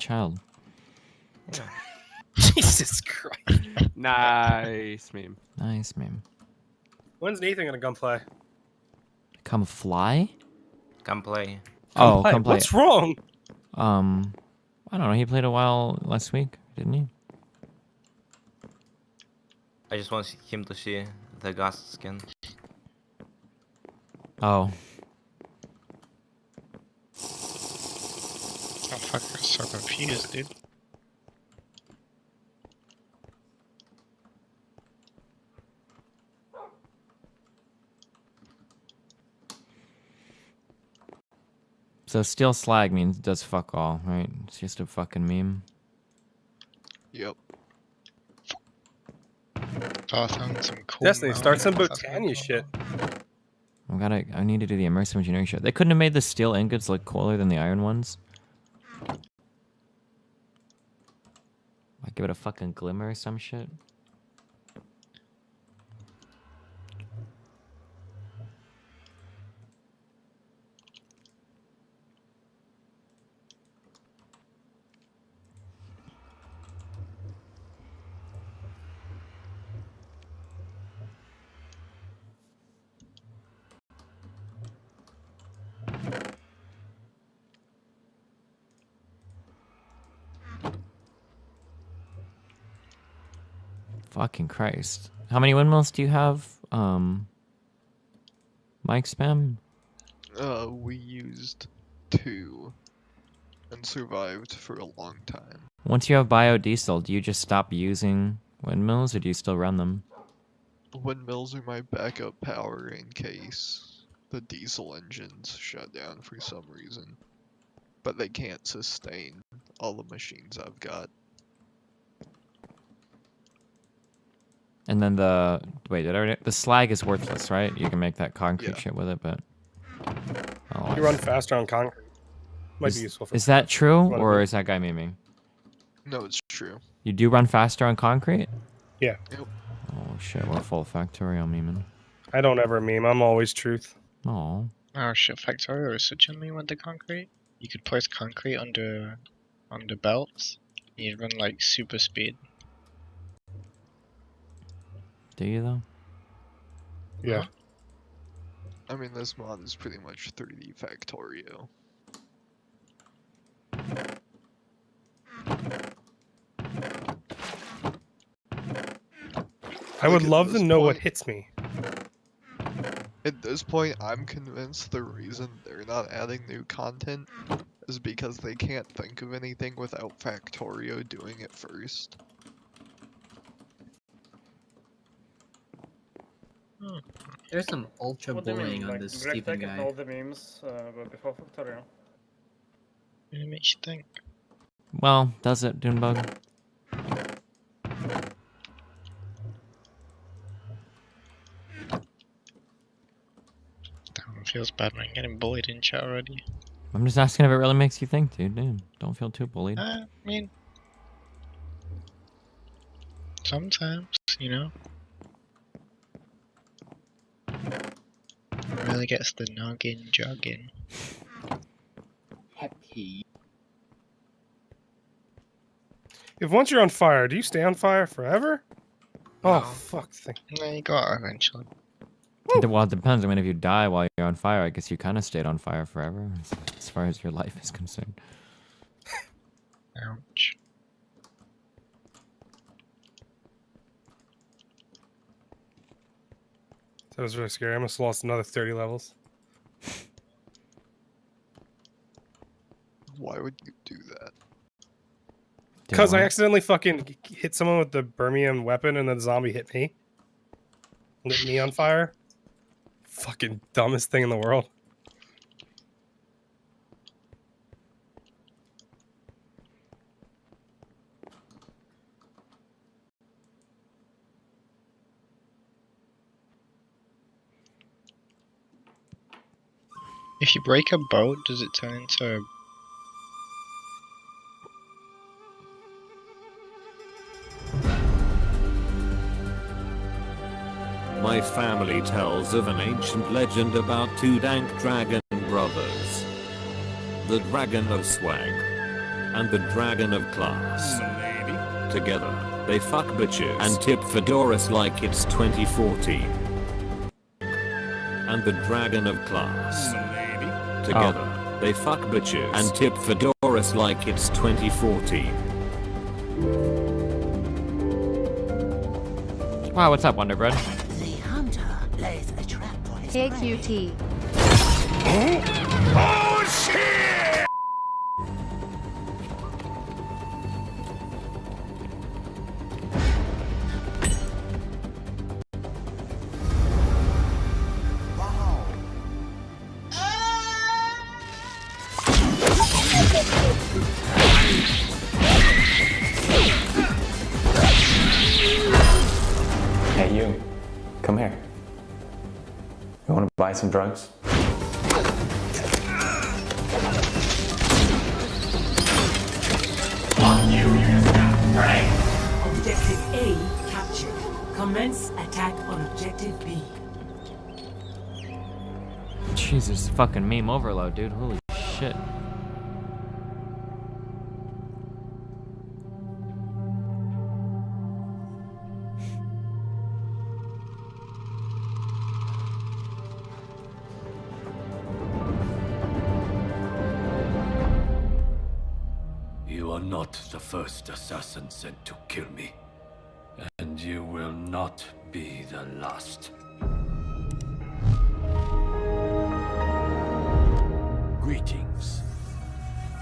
child. Jesus Christ. Nice meme. Nice, meme. When's Nathan gonna come play? Come fly? Come play. Come play. What's wrong? I don't know. He played a while last week, didn't he? I just want him to see the Ghost skin. Oh. Oh fuck, I'm so confused, dude. So steal slag means does fuck all, right? It's just a fucking meme. Yep. Awesome, some cool. Destiny, start some That's Botania shit. I need to do the immersive engineering shit. They couldn't have made the steel ingots look cooler than the iron ones. Like give it a fucking glimmer or some shit. Fucking Christ. How many windmills do you have? Mike Spam? We used 2 and survived for a long time. Once you have biodiesel, do you just stop using windmills or do you still run them? Windmills are my backup power in case the diesel engines shut down for some reason. But they can't sustain all the machines I've got. And then the slag is worthless, right? You can make that concrete shit with it, but You run faster on concrete. Might be useful for is that true or is that guy memeing? No, it's true. You do run faster on concrete? Yeah. Yep. Oh shit, we're full factorial memeing. I don't ever meme. I'm always truth. Oh. Oh shit, Factorio is such a meme with the concrete. You could place concrete under belts. You'd run like super speed. Do you though? Yeah. I mean, this mod is pretty much 3D Factorio. I would at love to this know what point- hits me. At this point, I'm convinced the reason they're not adding new content is because they can't think of anything without Factorio doing it first. There's some ultra What do you mean? bullying on Like, this Greg Stephen Tackett guy. all the memes but before Factorio. It makes you think. Well, does it, Dunebug? Damn, it feels bad, man. Getting bullied in chat already. I'm just asking if it really makes you think, dude. Damn, don't feel too bullied. I mean, sometimes, you know. Really gets the noggin jogging. Happy. If once you're on fire, do you stay on fire forever? Oh, No. fuck. No, you got it eventually. Well, it depends. I mean, if you die while you're on fire, I guess you kind of stayed on fire forever, as far as your life is concerned. Ouch. That was really scary. I almost lost another 30 levels. Why would you do that? Because I accidentally fucking hit someone with the Birmingham weapon and then the zombie hit me. Lit me on fire. Fucking dumbest thing in the world. If you break a boat, does it turn into My family tells of an ancient legend about two dank dragon brothers. The Dragon of Swag. and the Dragon of Class. Together, they fuck bitches and tip fedoras like it's 2014. And the Dragon of Class. Together, they fuck bitches and tip fedoras like it's 2014. Wow, what's up, Wonder Bread? The hunter lays a trap for his Hey, prey. QT. Oh shit! Hey, you. Come here. You want to buy some drugs? Objective A captured. Commence attack on Objective B. Jesus, fucking meme overload, dude. Holy shit. You are not the first assassin sent to kill me. And you will not be the last. Greetings.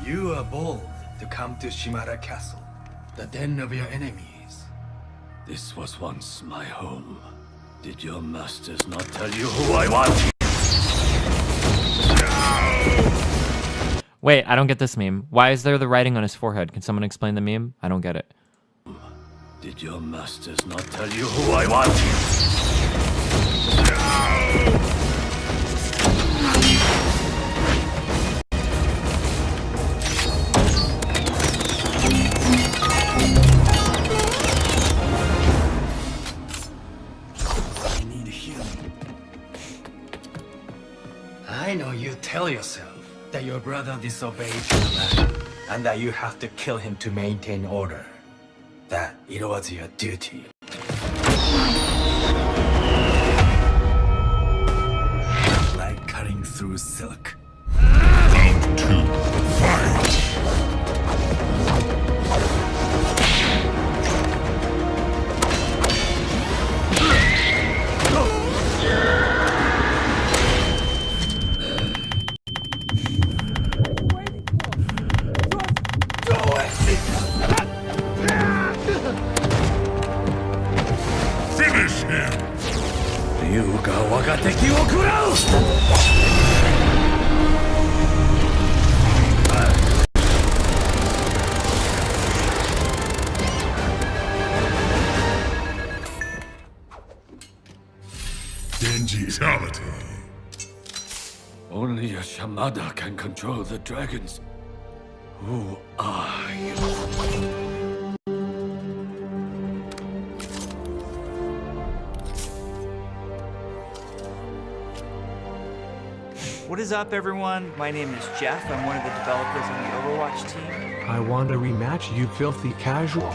You are bold to come to Shimara Castle, the den of your enemies. This was once my home. Did your masters not tell you who I was? Wait, I don't get this meme. Why is there the writing on his forehead? Can someone explain the meme? I don't get it. Did your masters not tell you who I was? I need healing. I know you tell yourself that your brother disobeyed command and that you have to kill him to maintain order. That it was your duty. Like cutting through silk. Round 2, fight! Finish him! Ryuga waga teki wo kurau! Denji's Only a Shamada can control the dragons. Who are you? What is up, everyone? My name is Jeff. I'm one of the developers on the Overwatch team. I want a rematch, you filthy casual.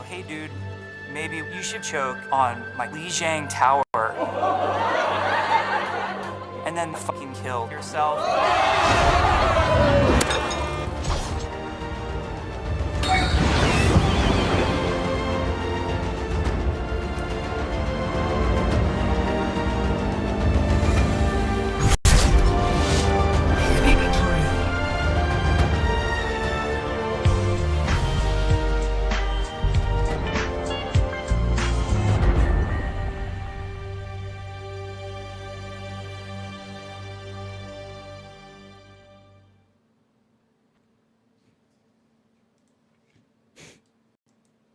Hey, dude, maybe you should choke on my Lijiang Tower. And then fucking kill yourself.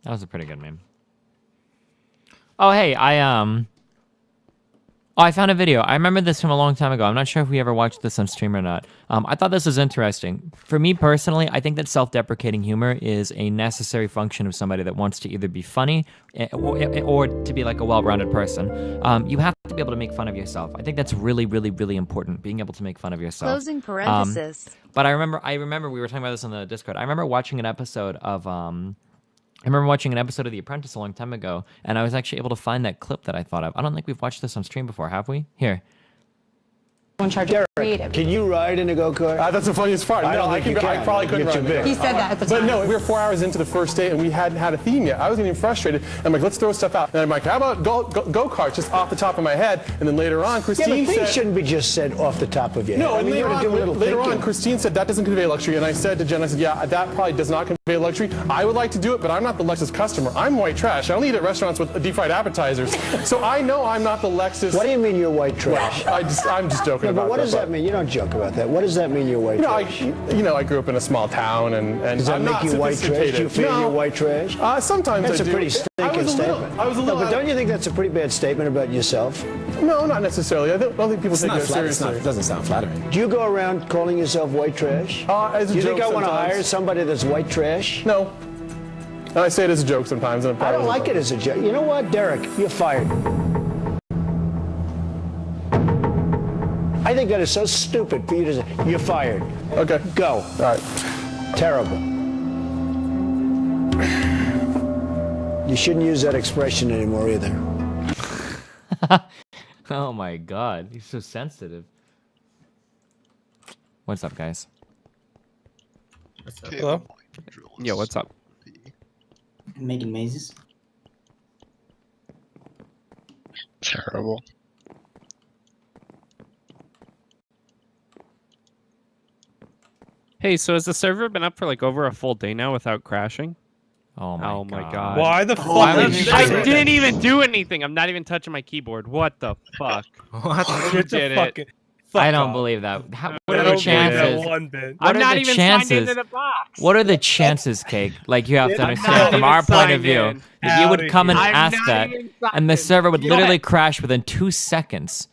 That was a pretty good meme. Oh, hey, I Oh, I found a video. I remember this from a long time ago. I'm not sure if we ever watched this on stream or not. I thought this was interesting. For me personally, I think that self-deprecating humor is a necessary function of somebody that wants to either be funny or to be like a well-rounded person. You have to be able to make fun of yourself. I think that's really, really, really important, being able to make fun of yourself. Closing parenthesis. But I remember we were talking about this on the Discord. I remember watching an episode of The Apprentice a long time ago, and I was actually able to find that clip that I thought of. I don't think we've watched this on stream before, have we? Here. In charge of creative. Can you ride in a go-kart? That's the funniest part. I don't think you can. I probably couldn't You're run too big. He said that at the time. But no, we were 4 hours into the first date and we hadn't had a theme yet. I was getting frustrated. I'm like, let's throw stuff out. And I'm like, how about go-karts just off the top of my head? And then later on, Christine said... shouldn't be just said off the top of your head. No, and later on, Christine said that doesn't convey luxury. And I said to Jen, I said, yeah, that probably does not convey luxury. I would like to do it, but I'm not the Lexus customer. I'm white trash. I only eat at restaurants with deep-fried appetizers. So I know I'm not the Lexus... What do you mean you're white trash? Well, I'm just joking about that. But what does that mean? You don't joke about that. What does that mean you're white trash? I grew up in a small town, and does that I'm make not you white trash? Do you feel you're white trash? Sometimes that's I do. a pretty stinking statement. But don't you think that's a pretty bad statement about yourself? No, not necessarily. I don't think people take that seriously. It doesn't sound flattering. Do you go around calling yourself white trash? As a Do you joke think I want to sometimes. hire somebody that's white trash? No. And I say it as a joke sometimes. And I don't like it as a joke. You know what, Derek? You're fired. I think that is so stupid for you to say, you're fired. Okay. Go. All right. Terrible. You shouldn't use that expression anymore either. Oh my god, he's so sensitive. What's up, guys? Hello? Yo, what's up? Making mazes. Terrible. Hey, so has the server been up for like over a full day now without crashing? Oh my god. Why the fuck? I didn't even do anything. I'm not even touching my keyboard. What the fuck? What? You did it. I don't believe that. What are the chances? I'm not even signed into the box. What are the chances, Cake? Like, you have to I'm understand not from even our point of signed view in. that you would come and I'm ask not that, even signed and the in. server would Get literally it. crash within 2 seconds.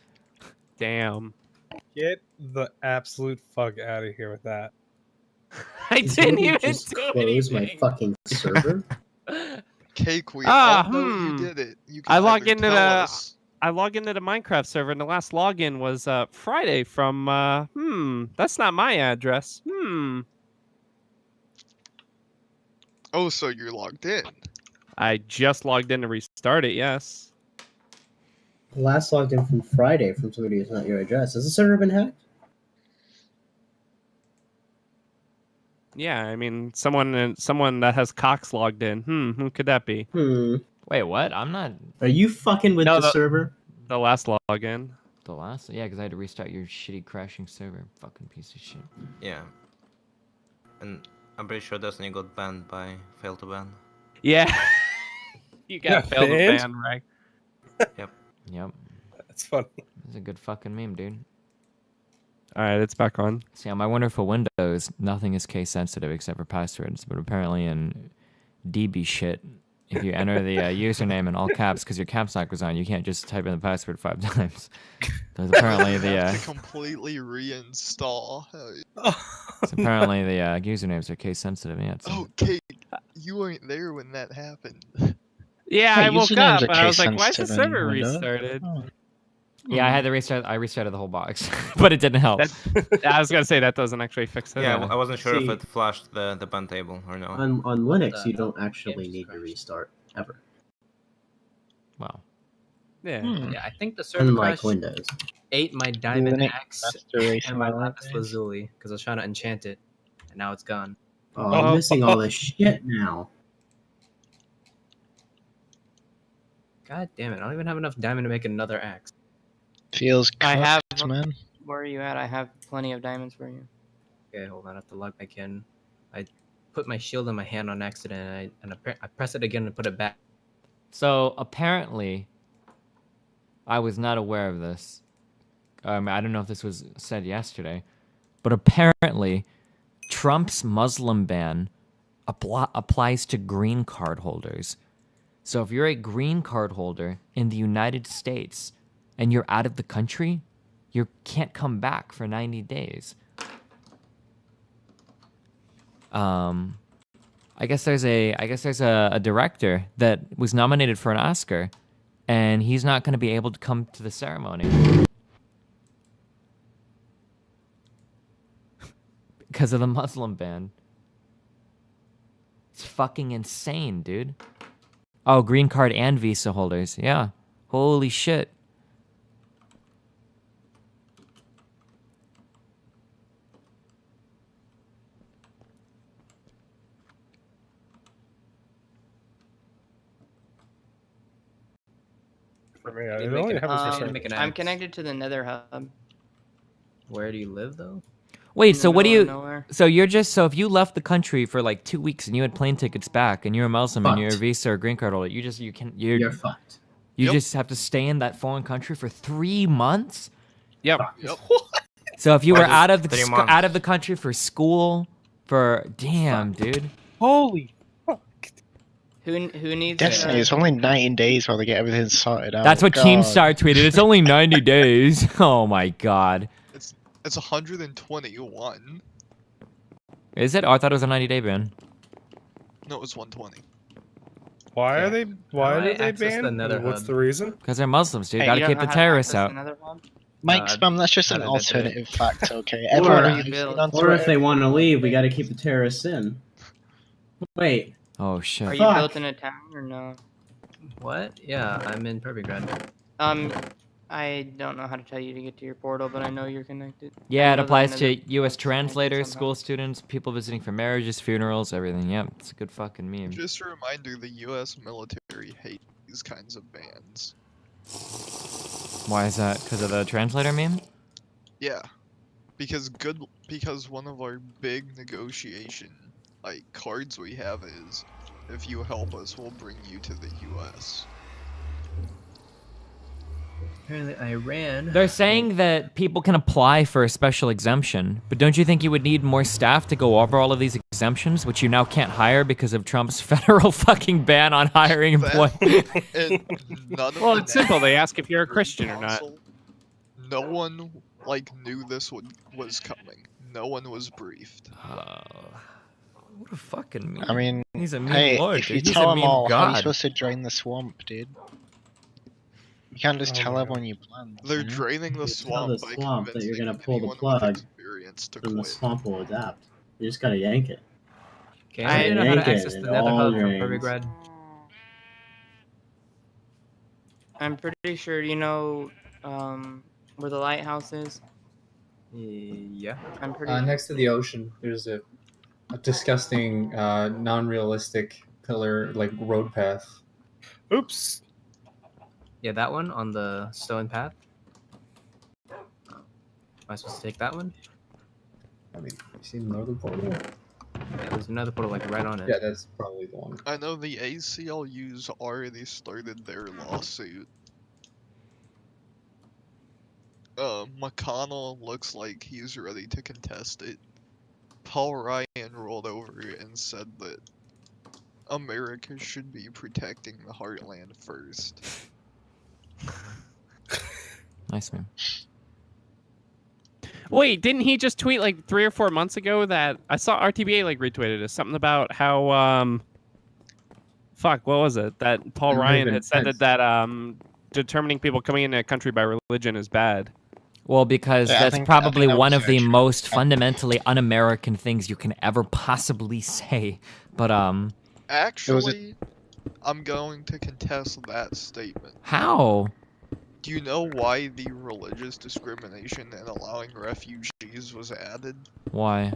Damn. Get the absolute fuck out of here with that. I didn't even just do close my anything. fucking server. Cake, we Ah, all know you did it. You can I log either into tell the us. I logged into the Minecraft server, and the last login was Friday from that's not my address. Oh, so you're logged in. I just logged in to restart it. Yes. Last logged in from Friday from somebody who's not your address. Has the server been hacked? Yeah, I mean, someone that has Cox logged in. Who could that be? Wait, what? I'm not... Are you fucking with No, the server? The last login. The last? Yeah, because I had to restart your shitty crashing server. Fucking piece of shit. Yeah. And I'm pretty sure Destiny got banned by fail to ban. Yeah. You got failed to banned? ban, right? Yep. That's funny. It's a good fucking meme, dude. All right, it's back on. See, on my wonderful Windows, nothing is case sensitive except for passwords. But apparently in DB shit, if you enter the username in all caps because your caps lock was on, you can't just type in the password 5 times. There's apparently You have the to completely reinstall. apparently the usernames are case sensitive. Yeah. It's, Oh, Cake, you weren't there when that happened. Yeah, Hey, I woke usernames up are and I was case like, "Why is the sensitive in server Windows?" restarted?" yeah, I had to restart. I restarted the whole box, but it didn't help. I was gonna say that doesn't actually fix it. Yeah, I wasn't sure if See- it flashed the ban table or no. On Linux, you don't actually need to restart ever. Wow. Yeah. Yeah, I think the server Unlike crash Windows. ate my diamond Linux axe restoration and my library. lapis lazuli because I was trying to enchant it, and now it's gone. Oh, I'm missing all this shit now. God damn it! I don't even have enough diamond to make another axe. Feels I have- cooked, man. Where are you at? I have plenty of diamonds for you. Okay, hold on. I have to log back in. I put my shield in my hand on accident, and I press it again and put it back. So apparently, I was not aware of this. I don't know if this was said yesterday, but apparently, Trump's Muslim ban applies to green card holders. So if you're a green card holder in the United States, and you're out of the country, you can't come back for 90 days. I guess there's a director that was nominated for an Oscar, and he's not going to be able to come to the ceremony because of the Muslim ban. It's fucking insane, dude. Oh, green card and visa holders. Yeah. Holy shit. For me, it only happens for certain. I'm connected to the Nether hub. Where do you live though? Wait, so what do middle of you? nowhere. So you're just so if you left the country for like 2 weeks and you had plane tickets back and you're a Muslim and you're a visa or green card holder, you're fucked. You Yep. just have to stay in that foreign country for 3 months. Yep. So if you were Why is out of it 3 the months? out of the country for school, for damn, dude. Holy. Who needs Destiny, it's only 19 days while they get everything sorted out. That's what God. Keemstar tweeted. It's only 90 days. Oh my god. It's 121. Is it? Oh, I thought it was a 90-day ban. No, it's 120. Why are they? Why How do I did they access the ban? Nether What's hub? the reason? Because they're Muslims, dude. Hey, Gotta you keep don't the know how to terrorists access out. the Nether hub? Mike Spam, that's just an how did I do it? alternative fact, okay? Or- Everyone Or I've seen on Or if Twitter- they want to leave, we got to keep the terrorists in. Wait. Oh shit. Are you Fuck. built in a town or no? What? Yeah, I'm in Pervigrad. I don't know how to tell you to get to your portal, but I know you're connected. Yeah, I it know applies that to Nether- U.S. translators, somehow. school students, people visiting for marriages, funerals, everything. Yep, it's a good fucking meme. Just a reminder, the U.S. military hates these kinds of bans. Why is that? Because of the translator meme? Yeah, because one of our big negotiation cards we have is, if you help us, we'll bring you to the U.S. Apparently, Iran. They're saying that people can apply for a special exemption, but don't you think you would need more staff to go over all of these exemptions, which you now can't hire because of Trump's federal fucking ban on hiring employees? Well, it's simple. They ask if you're a Christian or not. No one knew this was coming. No one was briefed. What a fucking meme. I mean, He's a meme hey, lord, if you dude. He's tell a them meme all, how are you god. supposed to drain the swamp, dude? You can't just tell everyone you plan. They're draining the Tell swamp the by swamp that you're gonna pull the anyone with plug, experience to and the quit. swamp will adapt. You just gotta yank it. Okay, I don't know how to access the It Nether all hub from drains. Pervigrad. I'm pretty sure you know where the lighthouse is. Yeah. I'm pretty. Next to the ocean, there's a disgusting, non-realistic pillar road path. Oops. Yeah, that one on the stone path. Am I supposed to take that one? I mean, you see the northern portal? Yeah, there's another portal right on it. Yeah, that's probably the one. I know the ACLU's already started their lawsuit. McConnell looks like he's ready to contest it. Paul Ryan rolled over and said that America should be protecting the heartland first. Nice man. Wait, didn't he just tweet 3 or 4 months ago that I saw RTBA retweeted it? Something about how fuck, what was it? That Paul Ryan had said that determining people coming into a country by religion is bad. Well, because Yeah, I that's think probably that one was of the most fundamentally un-American things you can ever possibly say. But Actually, I'm going to contest that statement. how? Do you know why the religious discrimination and allowing refugees was added? Why?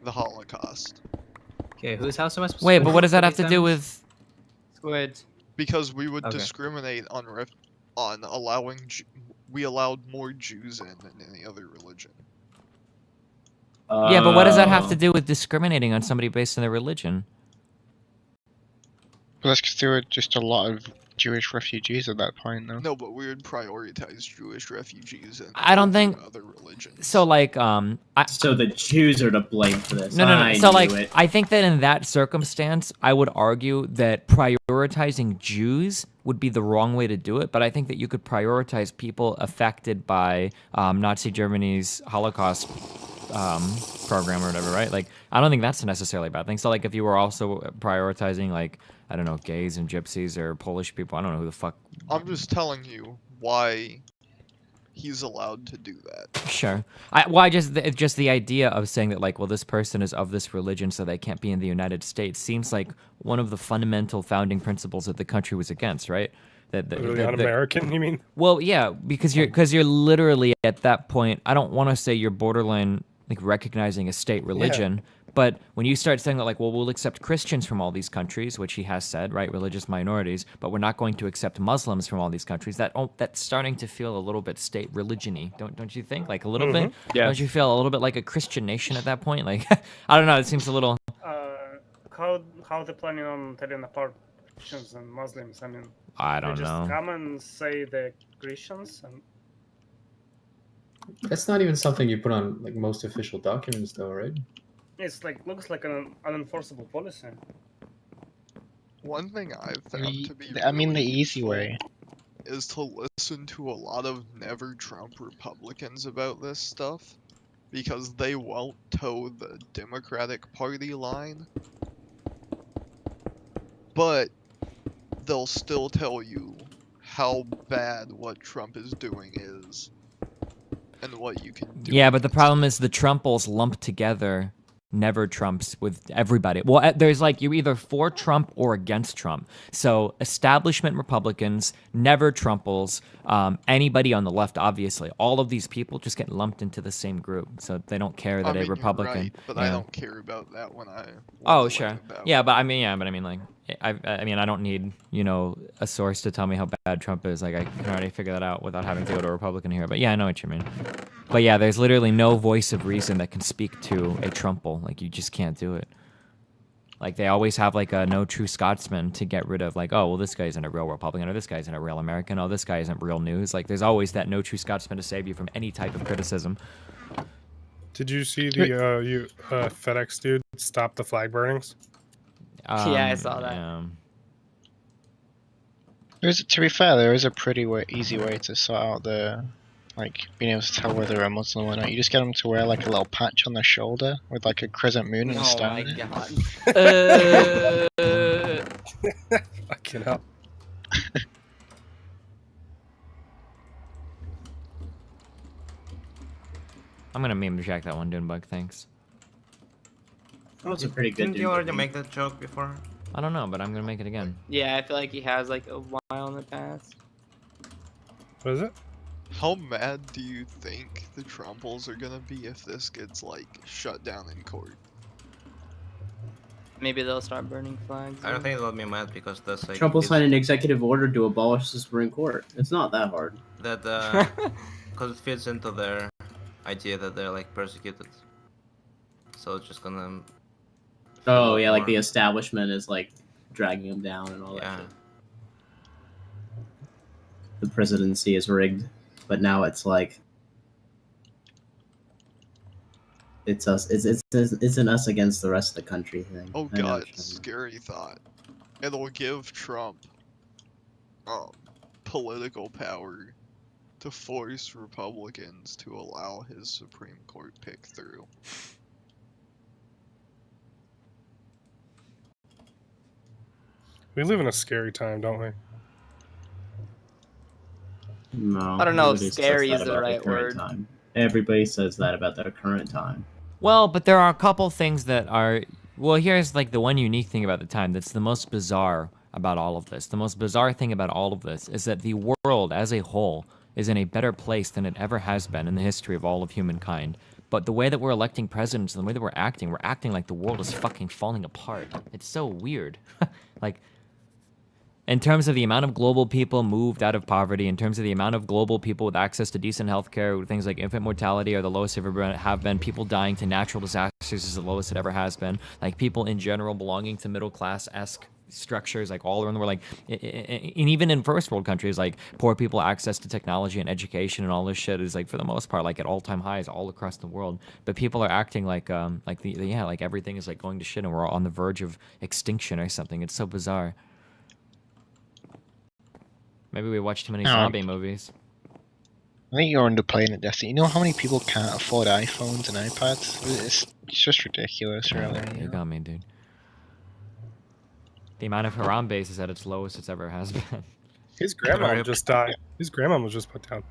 The Holocaust. Okay, whose house am I supposed to Wait, go but to what does that for have to these do items? with? Squids. Because we would Okay. discriminate on allowing we allowed more Jews in than any other religion. Yeah, but what does that have to do with discriminating on somebody based on their religion? Well, that's because there were just a lot of Jewish refugees at that point, though. No, but we would prioritize Jewish refugees and I don't think other religions. so. Like, So the Jews are to blame for this. No. I So, knew like, it. I think that in that circumstance, I would argue that prioritizing Jews would be the wrong way to do it. But I think that you could prioritize people affected by Nazi Germany's Holocaust program or whatever, right? Like, I don't think that's necessarily a bad thing. So, like, if you were also prioritizing, like, I don't know, gays and gypsies or Polish people, I don't know who the fuck. I'm just telling you why he's allowed to do that. Sure. I just the idea of saying that, like, well, this person is of this religion, so they can't be in the United States seems like one of the fundamental founding principles that the country was against, right? Really un-American, you mean? Well, yeah, because you're literally at that point. I don't want to say you're borderline like recognizing a state religion. But when you start saying that, like, well, we'll accept Christians from all these countries, which he has said, right, religious minorities, but we're not going to accept Muslims from all these countries, that's starting to feel a little bit state religion-y, don't you think? Like, a little bit? Yeah. Don't you feel a little bit like a Christian nation at that point? Like, I don't know, it seems a little... How they planning on telling apart Christians and Muslims? I mean, I don't they know. just come and say they're Christians and... That's not even something you put on like most official documents, though, right? It's like looks like an unenforceable policy. One thing I've found to be I mean, the really easy way is to listen to a lot of never Trump Republicans about this stuff, because they won't toe the Democratic Party line, but they'll still tell you how bad what Trump is doing is and what you can do. Yeah, but the problem is the Trumples lumped together never Trumps with everybody. Well, there's like, you're either for Trump or against Trump. So establishment Republicans, never Trumples, anybody on the left, obviously. All of these people just get lumped into the same group. So they don't care that I mean, a Republican... You're right, but I don't care about that when I... Oh, sure. Yeah, but I mean, like, I mean, I don't need, you know, a source to tell me how bad Trump is. Like, I can already figure that out without having to go to a Republican here. But yeah, I know what you mean. But yeah, there's literally no voice of reason that can speak to a Trumple. Like, you just can't do it. Like, they always have, like, a no true Scotsman to get rid of, like, oh, well, this guy isn't a real Republican, or this guy isn't a real American, oh, this guy isn't real news. Like, there's always that no true Scotsman to save you from any type of criticism. Did you see the FedEx dude stop the flag burnings? Yeah, I saw that. To be fair, there is a pretty easy way to sort out the, like, being able to tell whether they're a Muslim or not. You just get them to wear, like, a little patch on their shoulder with, like, a crescent moon and a star. Oh my god. Fucking hell. I'm gonna meme jack that one, Dunebug, thanks. That was a pretty good Didn't you already make that joke before? I don't know, but I'm gonna make it again. Yeah, I feel like he has like a while in the past. What is it? How mad do you think the Trumples are gonna be if this gets, like, shut down in court? Maybe they'll start burning flags. I don't think they'll be mad because that's like... Trump will sign an executive order to abolish the Supreme Court. It's not that hard. That, because it fits into their idea that they're, like, persecuted. So it's just gonna... Oh, yeah, like the establishment is, like, dragging them down and all that shit. The presidency is rigged, but now it's like... It's us. It's an us against the rest of the country thing. Oh god, scary thought. It'll give Trump political power to force Republicans to allow his Supreme Court pick through. We live in a scary time, don't we? No. I don't know if nobody scary says is that the about right current word. Time. Everybody says that about the current time. Well, but there are a couple things that are... Well, here's like the one unique thing about the time that's the most bizarre about all of this. The most bizarre thing about all of this is that the world as a whole is in a better place than it ever has been in the history of all of humankind. But the way that we're electing presidents and the way that we're acting like the world is fucking falling apart. It's so weird. Like... In terms of the amount of global people moved out of poverty, in terms of the amount of global people with access to decent healthcare, things like infant mortality are the lowest they've ever have been. People dying to natural disasters is the lowest it ever has been. Like people in general belonging to middle class-esque structures like all around the world, like and even in first world countries, like poor people access to technology and education and all this shit is like for the most part like at all-time highs all across the world. But people are acting like like everything is like going to shit and we're all on the verge of extinction or something. It's so bizarre. Maybe we watch too many zombie movies. I think you're underplaying it, Destiny. You know how many people can't afford iPhones and iPads? It's just ridiculous, really. You got me, dude. The amount of Harambe's is at its lowest it's ever has been. His grandma just died. His grandma was just put down.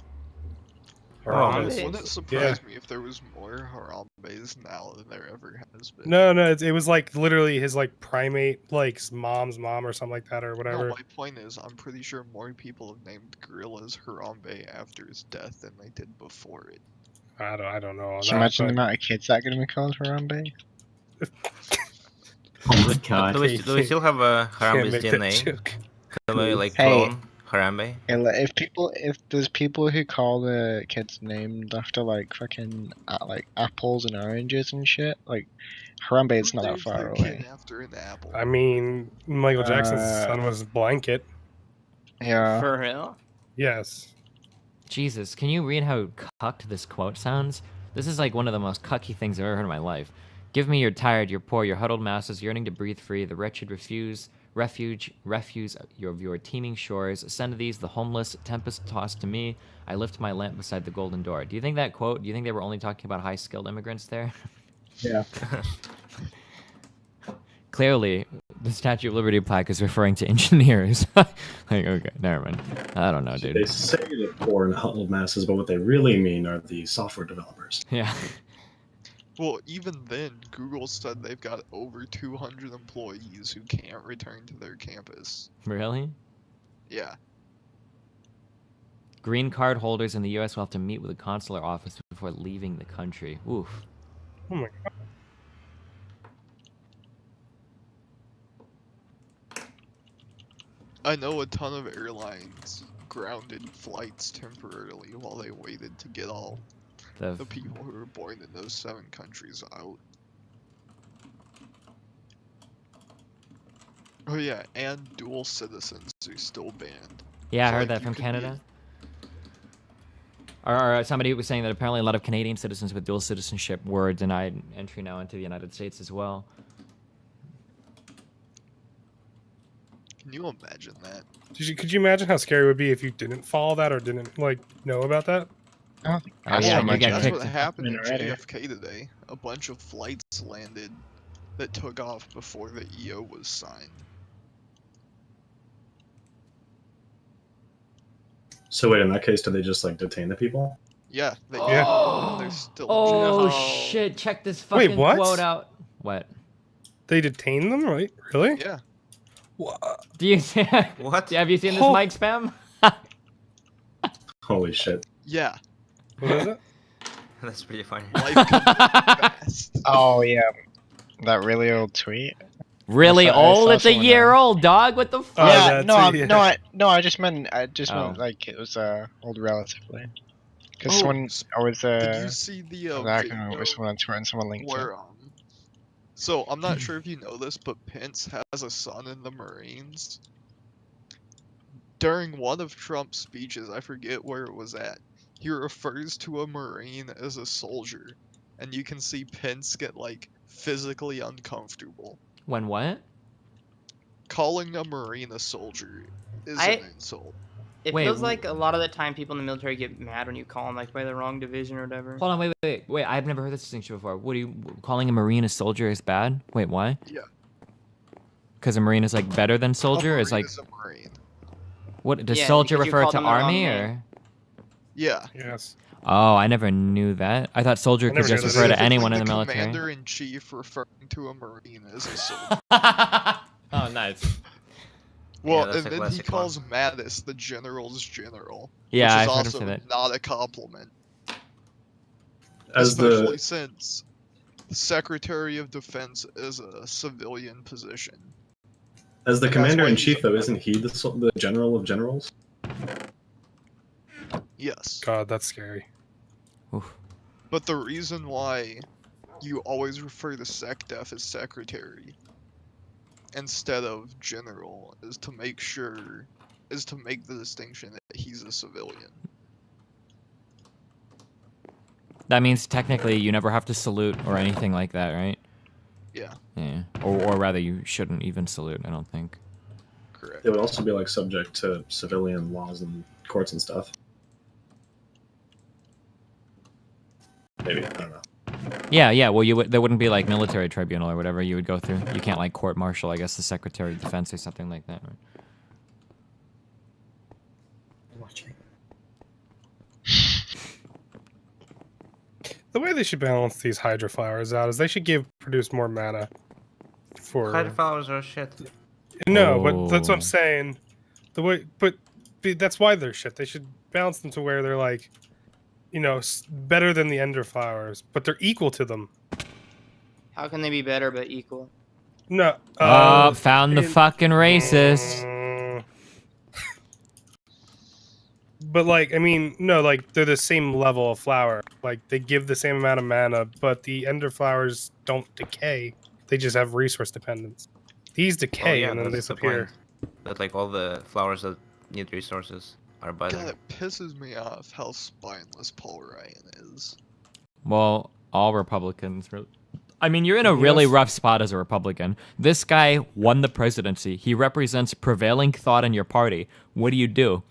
Wouldn't it surprise me if there was more Harambe's now than there ever has been? No, it was like literally his like primate, like mom's mom or something like that or whatever. No, my point is, I'm pretty sure more people have named gorillas Harambe after his death than they did before it. I don't know. Can you imagine the amount of kids that are going to be called Harambe? Oh my god. Do we still have a Harambe's DNA? Can we like clone Harambe? If there's people who call the kids named after like fucking like apples and oranges and shit, like Harambe is not that far away. After an apple. I mean, Michael Jackson's son was Blanket. Yeah. For real? Yes. Jesus, can you read how cucked this quote sounds? This is like one of the most cucky things I've ever heard in my life. Give me your tired, your poor, your huddled masses yearning to breathe free, the wretched refuse of your teeming shores. Send these, the homeless, tempest-tossed to me. I lift my lamp beside the golden door. Do you think that quote, do you think they were only talking about high-skilled immigrants there? Yeah. Clearly, the Statue of Liberty plaque is referring to engineers. Like, okay, never mind. I don't know, dude. They say the poor and huddled masses, but what they really mean are the software developers. Yeah. Well, even then, Google said they've got over 200 employees who can't return to their campus. Really? Yeah. Green card holders in the U.S. will have to meet with a consular office before leaving the country. Oof. Oh my god. I know a ton of airlines grounded flights temporarily while they waited to get all the people who were born in those 7 countries out. Oh yeah, and dual citizens are still banned. Yeah, I So, heard like, that you from could Canada. Or somebody was saying that apparently a lot of Canadian citizens with dual citizenship were denied entry now into the United States as well. Can you imagine that? Could you imagine how scary it would be if you didn't follow that or didn't like know about that? Oh, yeah, you get That's kicked. what happened in JFK today. A bunch of flights landed that took off before the EO was signed. So wait, in that case, do they just like detain the people? Yeah, they they're still Oh shit! Check this fucking what? quote out. What? They detained them, right? Really? Yeah. Do you what? Have you seen this Oh. mic spam? Holy shit. Yeah. What is it? That's pretty funny. Oh yeah, that really old tweet. Really I saw old? It's a someone year old, dog. What the fuck? Yeah, I just meant like it was old relatively. Because Oh, someone I was Did you see the I can't video remember someone on Twitter and someone linked where it. So I'm not sure if you know this, but Pence has a son in the Marines. During one of Trump's speeches, I forget where it was at, he refers to a Marine as a soldier, and you can see Pence get like physically uncomfortable. When what? Calling a Marine a soldier is I- an insult. It Wait, feels like a lot of the time people in the military get mad when you call them like by the wrong division or whatever. Hold on, wait. I've never heard this distinction before. What are you calling a Marine a soldier is bad? Wait, why? Yeah. Because a Marine is like better than soldier? Is like Is a Marine. what does Yeah, soldier because you refer called to them the wrong army name. or? Yeah. Yes. Oh, I never knew that. I thought soldier I could never just knew that refer to Specifically, anyone in the the military. Commander-in-Chief referring to a Marine as a soldier. Oh, nice. Well, that's and a then he classic calls Mattis the general's general. Yeah, which I've is heard him also say that. not a compliment. As Especially the since the Secretary of Defense is a civilian position. as the And that's commander why in he's chief, a- though, isn't he the general of generals? Yes. God, that's scary. But the reason why you always refer to SecDef as secretary instead of general is to make the distinction that he's a civilian. That means technically you never have to salute or anything like that, right? Yeah. Yeah. Or rather, you shouldn't even salute, I don't think. Correct. They would also be like subject to civilian laws and courts and stuff. Maybe, I don't know. Yeah. Well, there wouldn't be like military tribunal or whatever you would go through. You can't like court martial, I guess, the Secretary of Defense or something like that. Right? The way they should balance these Hydra flowers out is they should produce more mana for. Hydra flowers are shit. No, but that's what I'm saying. But that's why they're shit. They should balance them to where they're like, better than the Ender flowers, but they're equal to them. How can they be better but equal? No. Found the fucking racist. But they're the same level of flower. Like they give the same amount of mana, but the Ender flowers don't decay. They just have resource dependence. These decay and then disappear. That like all the flowers that need resources are by God, them. it pisses me off how spineless Paul Ryan is. Well, all Republicans. I mean, you're in a really rough spot as a Republican. This guy won the presidency. He represents prevailing thought in your party. What do?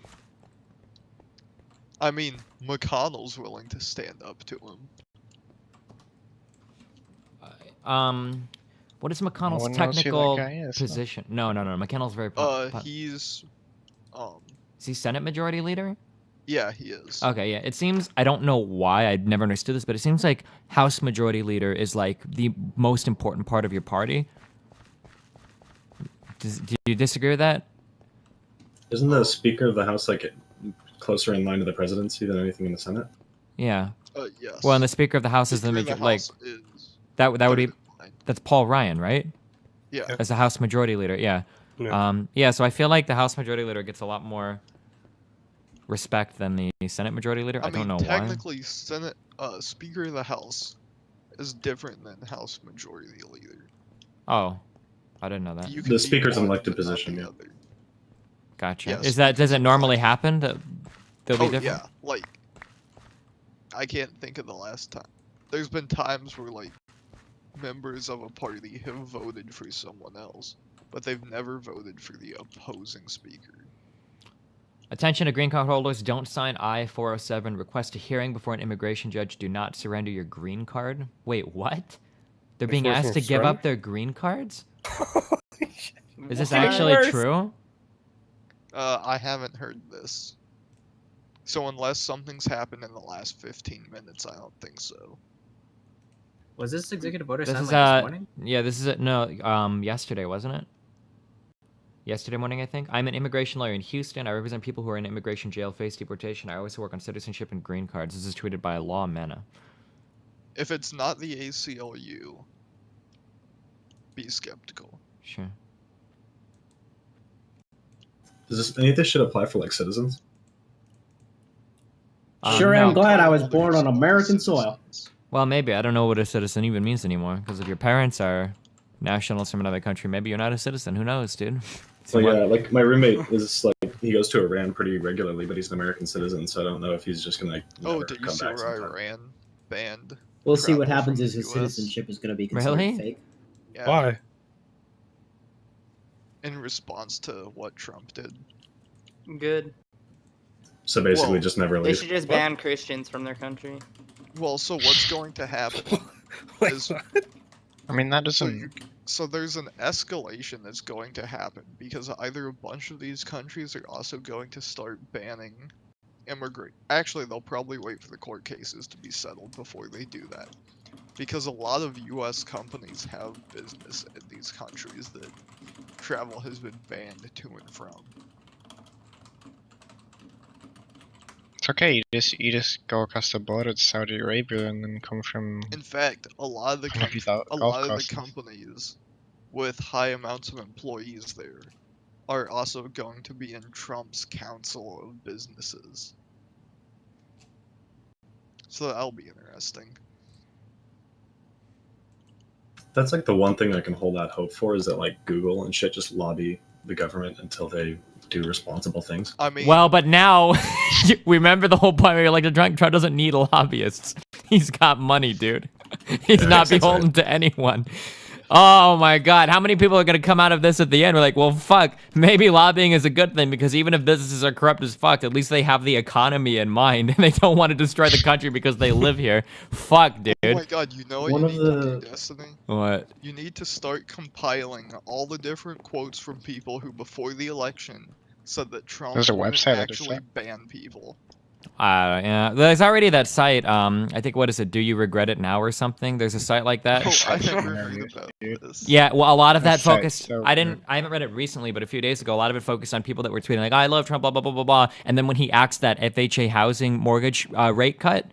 I mean, McConnell's willing to stand up to him. What is McConnell's one knows who that technical guy is, huh? position? No. McConnell's very. He's, Is he Senate Majority Leader? Yeah, he is. Okay, yeah. It seems, I don't know why, I'd never understood this, but it seems like House Majority Leader is like the most important part of your party. Do you disagree with that? Isn't the Speaker of the House like closer in line to the presidency than anything in the Senate? Yeah. Yes. Well, and the Speaker of the House is the that would be that's Paul Ryan, right? Yeah. As the House Majority Leader, yeah. So I feel like the House Majority Leader gets a lot more respect than the Senate Majority Leader. I don't know why. Technically, Speaker of the House is different than House Majority Leader. Oh, I didn't know that. The Speaker's an elected position, yeah. Gotcha. Yes, Does it normally happen that they'll be different? Yeah, like, I can't think of the last time. There's been times where, like, members of a party have voted for someone else, but they've never voted for the opposing speaker. Attention to green card holders, don't sign I-407. Request a hearing before an immigration judge. Do not surrender your green card. Wait, what? They're being asked to give up their green cards? Is this actually true? I haven't heard this. So unless something's happened in the last 15 minutes, I don't think so. Was this executive order signed This morning? Yeah, this is yesterday, wasn't it? Yesterday morning, I think. I'm an immigration lawyer in Houston. I represent people who are in immigration jail, face deportation. I also work on citizenship and green cards. This is tweeted by Law Mena. If it's not the ACLU, be skeptical. Sure. Does any of this shit apply for like citizens? Sure am No. glad I was born on American soil. Well, maybe. I don't know what a citizen even means anymore. Because if your parents are nationals from another country, maybe you're not a citizen. Who knows, dude? So yeah, like my roommate is like he goes to Iran pretty regularly, but he's an American citizen, so I don't know if he's just gonna never Did you come see back. where sometime. Iran banned? We'll see what travel happens from is his the US? citizenship is going to be considered Really? fake. Yeah. Why? In response to what Trump did. Good. So basically, Whoa. just never They leave. should just ban Christians from their country. Well, so what's going to happen is I mean, that doesn't. so there's an escalation that's going to happen because either a bunch of these countries are also going to start banning immigrant. Actually, they'll probably wait for the court cases to be settled before they do that. Because a lot of US companies have business in these countries that travel has been banned to and from. It's okay. You just go across the border to Saudi Arabia and then come from. In fact, a lot of the companies with high amounts of employees there are also going to be in Trump's Council of Businesses. So that'll be interesting. That's like the one thing I can hold out hope for is that like Google and shit just lobby the government until they do responsible things. I mean, Well, but now we remember the whole point where you're like, Trump doesn't need lobbyists. He's got money, dude. He's not beholden to anyone. Oh my God. How many people are going to come out of this at the end? We're like, well, fuck, maybe lobbying is a good thing because even if businesses are corrupt as fuck, at least they have the economy in mind and they don't want to destroy the country because they live here. Fuck, dude. oh my god, you know what One you of need to the- do, Destiny? What? You need to start compiling all the different quotes from people who, before the election, said that Trump There's a wouldn't website that does actually that. ban people. Yeah, there's already that site. I think, what is it? Do you regret it now or something? There's a site like that. Oh, I never heard about this. Yeah, well, a lot of that That site's focused. so I haven't read it recently, but a few days ago, a lot of it focused on people that were tweeting like, "I love Trump," blah blah blah blah blah. And then when he axed that FHA housing mortgage rate cut,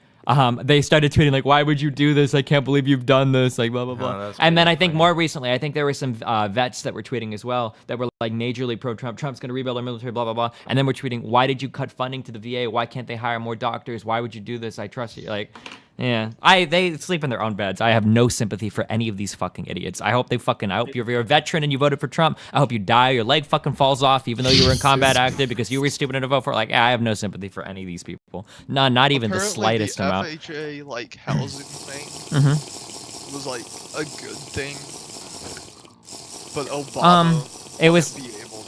they started tweeting like, "Why would you do this? I can't believe you've done this!" Like blah blah blah. that's And then pretty I think funny. more recently, I think there were some vets that were tweeting as well that were like majorly pro-Trump. Trump's going to rebuild our military, blah blah blah. And then we're tweeting, "Why did you cut funding to the VA? Why can't they hire more doctors? Why would you do this? I trust you." Like. Yeah, they sleep in their own beds. I have no sympathy for any of these fucking idiots. I hope you're a veteran and you voted for Trump. I hope you die, your leg fucking falls off, even though you were in combat active because you were stupid enough to vote for. Like, I have no sympathy for any of these people. No, not even the Apparently slightest the amount. FHA like housing thing was like a good thing, but Obama It was. wouldn't be able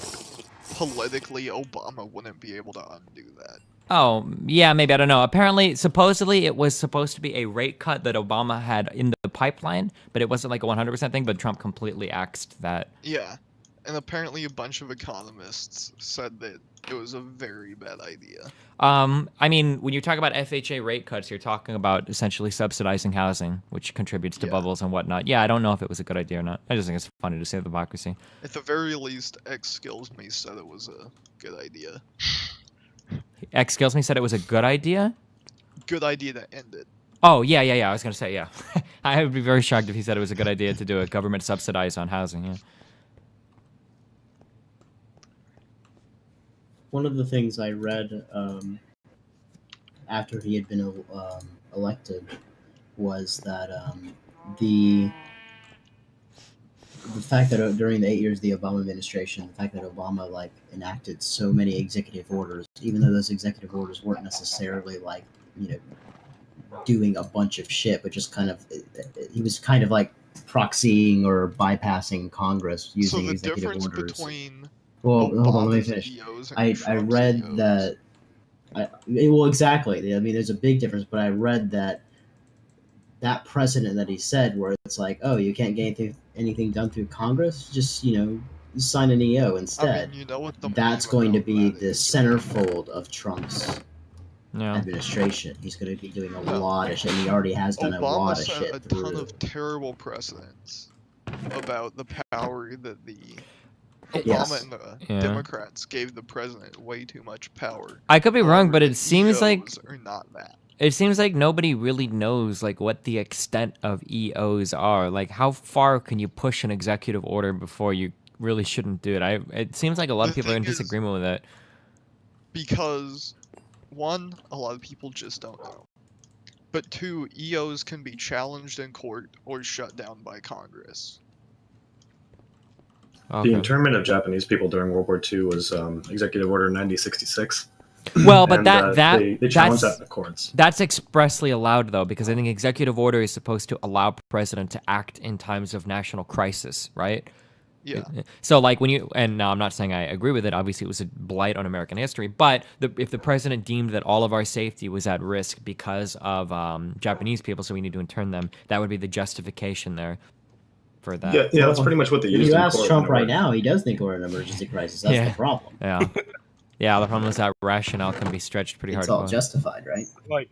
politically Obama wouldn't be able to undo that. Oh, yeah, maybe. I don't know. Apparently, supposedly, it was supposed to be a rate cut that Obama had in the pipeline, but it wasn't like a 100% thing, but Trump completely axed that. Yeah, and apparently a bunch of economists said that it was a very bad idea. I mean, when you talk about FHA rate cuts, you're talking about essentially subsidizing housing, which contributes to bubbles and whatnot. Yeah, I don't know if it was a good idea or not. I just think it's funny to say the hypocrisy. At the very least, X Skills Me said it was a good idea. X Skills Me said it was a good idea? Good idea to end it. Oh, yeah. I was going to say, yeah. I would be very shocked if he said it was a good idea to do a government subsidize on housing, yeah. One of the things I read after he had been elected was that the fact that during the 8 years of the Obama administration, the fact that Obama like enacted so many executive orders, even though those executive orders weren't necessarily like, you know, doing a bunch of shit, but just kind of, he was kind of like proxying or bypassing Congress using So the executive difference orders. between Well, hold on, let me Obama's finish. EOs and I Trump's read EOs. that. Well, exactly. I mean, there's a big difference, but I read that precedent that he said, where it's like, oh, you can't get anything done through Congress, just sign an EO instead. you know what the That's going to be the centerfold of Trump's Yeah. administration. He's going to be doing a lot of shit, and he already has done a Obama lot of set shit a ton through. of terrible precedents about the power that the Yes. Obama and the Yeah. Democrats gave the president way too much power. I could be wrong, but it seems like EOs are not that. it seems like nobody really knows like what the extent of EOs are. Like, how far can you push an executive order before you really shouldn't do it? It seems like a lot of The people are in thing is- disagreement with it. Because, one, a lot of people just don't know. But two, EOs can be challenged in court or shut down by Congress. The internment of Japanese people during World War II was Executive Order 9066. Well, but And, they challenged that in the courts. That's expressly allowed though, because I think executive order is supposed to allow president to act in times of national crisis, right? Yeah. So like when you, and now I'm not saying I agree with it, obviously it was a blight on American history, but if the president deemed that all of our safety was at risk because of Japanese people, so we need to intern them, that would be the justification there for that. Yeah, that's pretty much what they If used you in ask court Trump whenever- right now, he does think we're in an emergency crisis. That's the problem. Yeah. Yeah, the problem is that rationale can be stretched pretty It's hard. all justified, right? Like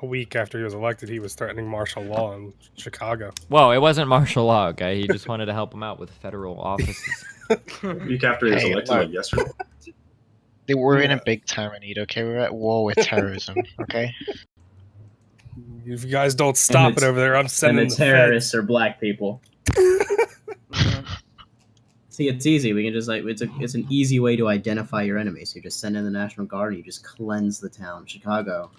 a week after he was elected, he was threatening martial law in Chicago. Whoa, it wasn't martial law, okay? He just wanted to help him out with federal offices. A week after he was Hey, elected, look. like yesterday. They were in a big time of need, okay? We're at war with terrorism, okay? If you guys don't stop it over there, I'm sending and the terrorists are black people. See, it's easy. We can just it's an easy way to identify your enemies. You just send in the National Guard and you just cleanse the town. Chicago,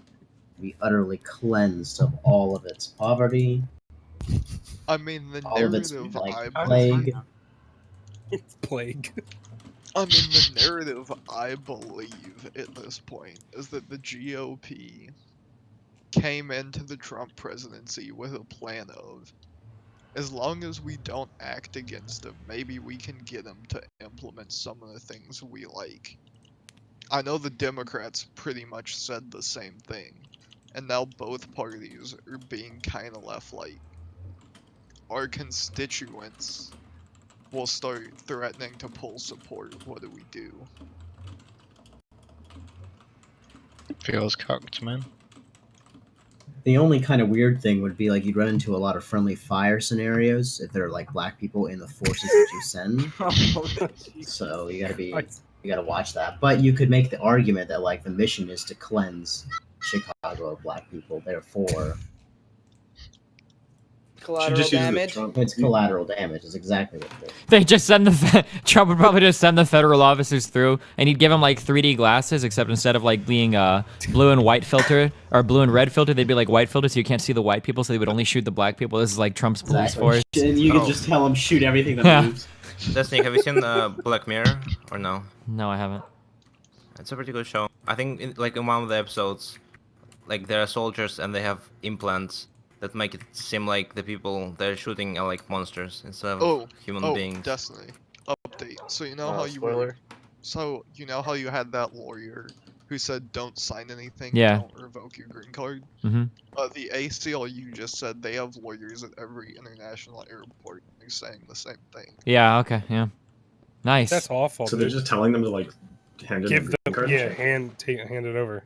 be utterly cleansed of all of its poverty. I mean, the All of it's narrative like I plague. It's plague. I mean, the narrative I believe at this point is that the GOP came into the Trump presidency with a plan of, as long as we don't act against him, maybe we can get him to implement some of the things we like. I know the Democrats pretty much said the same thing, and now both parties are being kind of left-like. Our constituents will start threatening to pull support. What do we do? Feels cocked, man. The only kind of weird thing would be like you'd run into a lot of friendly fire scenarios if there are like black people in the forces that you send. So you gotta watch that. But you could make the argument that like the mission is to cleanse Chicago of black people. Therefore, Collateral damage. it's collateral damage. Is exactly what it is. They just send Trump would probably just send the federal officers through, and he'd give them like 3D glasses, except instead of like being blue and white filter or blue and red filter, they'd be like white filter, so you can't see the white people, so they would only shoot the black people. This is like Trump's police force. And you could just tell them shoot everything that moves. Destiny, have you seen Black Mirror or no? No, I haven't. It's a pretty good show. I think in one of the episodes, like there are soldiers and they have implants that make it seem like the people they're shooting are like monsters instead of human beings. Destiny. Update. So you know how you were, so you know how you had that lawyer who said don't sign anything, don't revoke your green card? Mm-hmm. The ACLU just said they have lawyers at every international airport. They're saying the same thing. Yeah, okay, yeah. Nice. That's awful. So they're just telling them to like hand in give the them, green card? yeah, hand it over.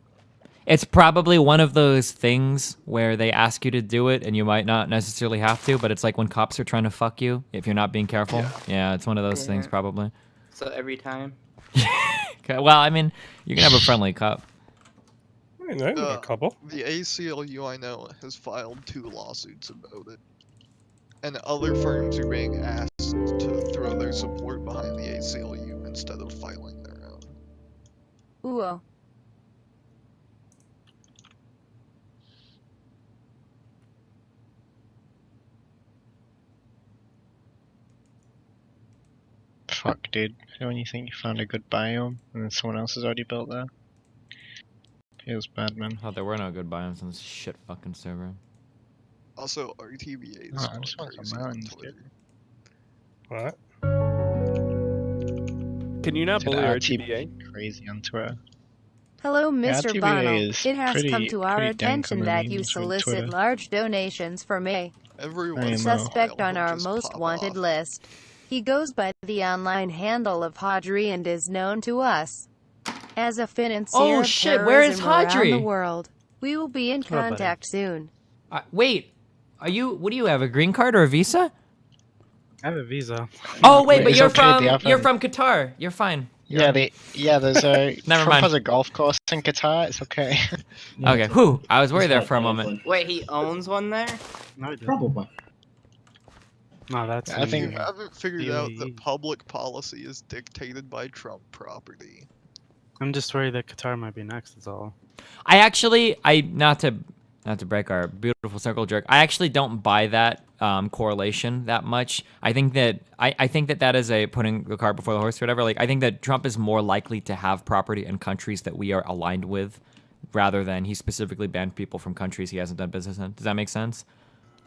It's probably one of those things where they ask you to do it and you might not necessarily have to, but it's like when cops are trying to fuck you if you're not being careful. Yeah, it's one of those things probably. So every time. Well, I mean, you can have a friendly cop. I mean, there's a couple. The ACLU I know has filed 2 lawsuits about it. And other firms are being asked to throw their support behind the ACLU instead of filing their own. Ooh. Fuck, dude. When you think you found a good biome, and then someone else has already built there. Feels bad, man. I thought there were no good biomes on this shit fucking server. Also, RTBA is I just want some mountains, dude. What? Can you not Said bully RTBA? Crazy on Twitter. Hello, Mr. RTBA Bono. is It has pretty- come to our pretty damn attention that you common through solicit Twitter. large donations for May. Everyone A suspect on our most wanted list. He goes by the online handle of Hadri and is known to us as a financier Oh, of shit, where is terrorism around Hadri? the world. We will be in What about contact soon. Wait, what do you have, a green card or a visa? I have a visa. Oh, wait, but It's you're okay, you're from Qatar. You're fine. There's a Never Trump mind. has a golf course in Qatar. It's okay. Okay, whew, I was worried there for a moment. Wait, he owns one there? No, I don't. Probably. No, that's. I think- You haven't figured out that public policy is dictated by Trump property. I'm just worried that Qatar might be next. That's all. Not to break our beautiful circle jerk. I actually don't buy that correlation that much. I think that I think that is a putting the cart before the horse or whatever. Like I think that Trump is more likely to have property in countries that we are aligned with, rather than he specifically banned people from countries he hasn't done business in. Does that make sense?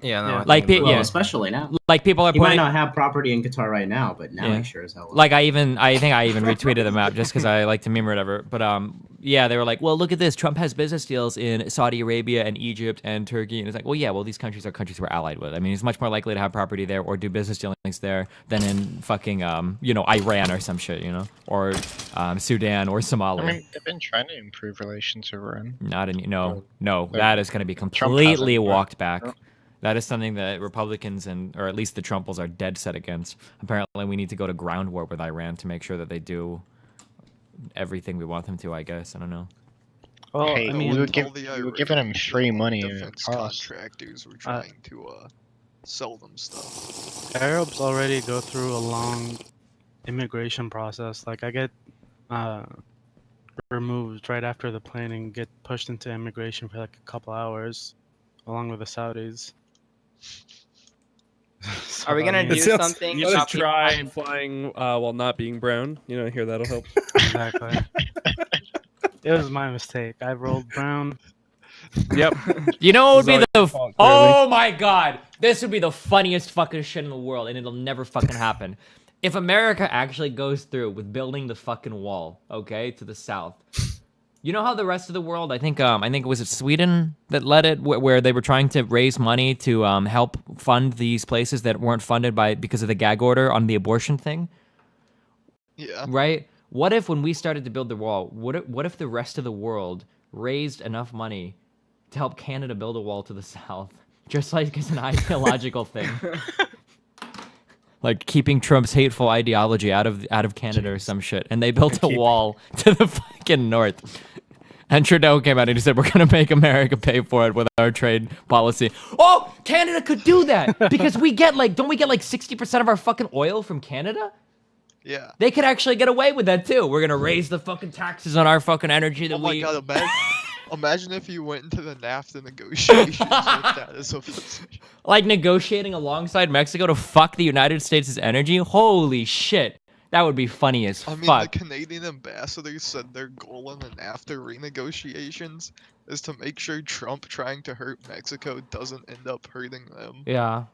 Yeah, no. Well, especially now. Like people are He might pointing. not have property in Qatar right now, but now he sure as hell will. Like I think I even retweeted them out just because I like to meme or whatever. But yeah, they were like, well, look at this. Trump has business deals in Saudi Arabia and Egypt and Turkey, and it's like, well, yeah, well, these countries are countries we're allied with. I mean, he's much more likely to have property there or do business dealings there than in fucking Iran or some shit, or Sudan or Somalia. I mean, they've been trying to improve relations with Iran. Not in no. That is going to be completely walked back. That is something that Republicans or at least the Trumples are dead set against. Apparently, we need to go to ground war with Iran to make sure that they do everything we want them to. I guess I don't know. Well, Hey, I mean, we were giving them free money in the Defense past. contractors were trying to sell them stuff. Arabs already go through a long immigration process. Like I get removed right after the plane and get pushed into immigration for like a couple hours, along with the Saudis. Are we gonna do something? You should about try people- flying while not being brown. You know, here that'll help. Exactly. It was my mistake. I rolled brown. Yep. You know what would be It's the... always your fault, clearly. Oh my god! This would be the funniest fucking shit in the world, and it'll never fucking happen. If America actually goes through with building the fucking wall, okay, to the south, you know how the rest of the world, I think it was Sweden that led it, where they were trying to raise money to help fund these places that weren't funded because of the gag order on the abortion thing? Yeah. Right? What if when we started to build the wall, what if the rest of the world raised enough money to help Canada build a wall to the south? Just like it's an ideological thing. Like keeping Trump's hateful ideology out of Canada or some shit. And they built a wall to the fucking north. And Trudeau came out and he said, we're going to make America pay for it with our trade policy. Oh, Canada could do that because don't we get like 60% of our fucking oil from Canada? Yeah. They could actually get away with that too. We're going to raise the fucking taxes on our fucking energy that Oh my we... god, imagine if you went into the NAFTA negotiations with that as a position. Like negotiating alongside Mexico to fuck the United States' energy? Holy shit. That would be funny as I mean, fuck. the Canadian ambassador said their goal in the NAFTA renegotiations is to make sure Trump trying to hurt Mexico doesn't end up hurting them. Yeah.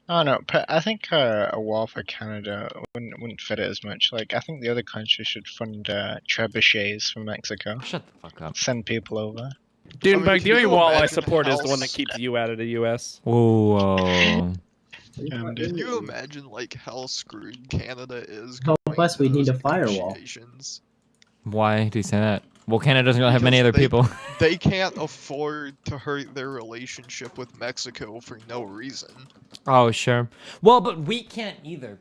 Oh no, but I think a wall for Canada wouldn't fit it as much. Like, I think the other countries should fund trebuchets from Mexico. Shut the fuck up. Send people over. Dude, but the only wall I imagine support is how the one that keeps you out of the U.S. Whoa. Can you imagine like how screwed Canada is? Plus, we need a firewall. negotiations? Why do you say that? Well, Canada doesn't really have many other Because people. They can't afford to hurt their relationship with Mexico for no reason. Oh, sure. Well, but we can't either.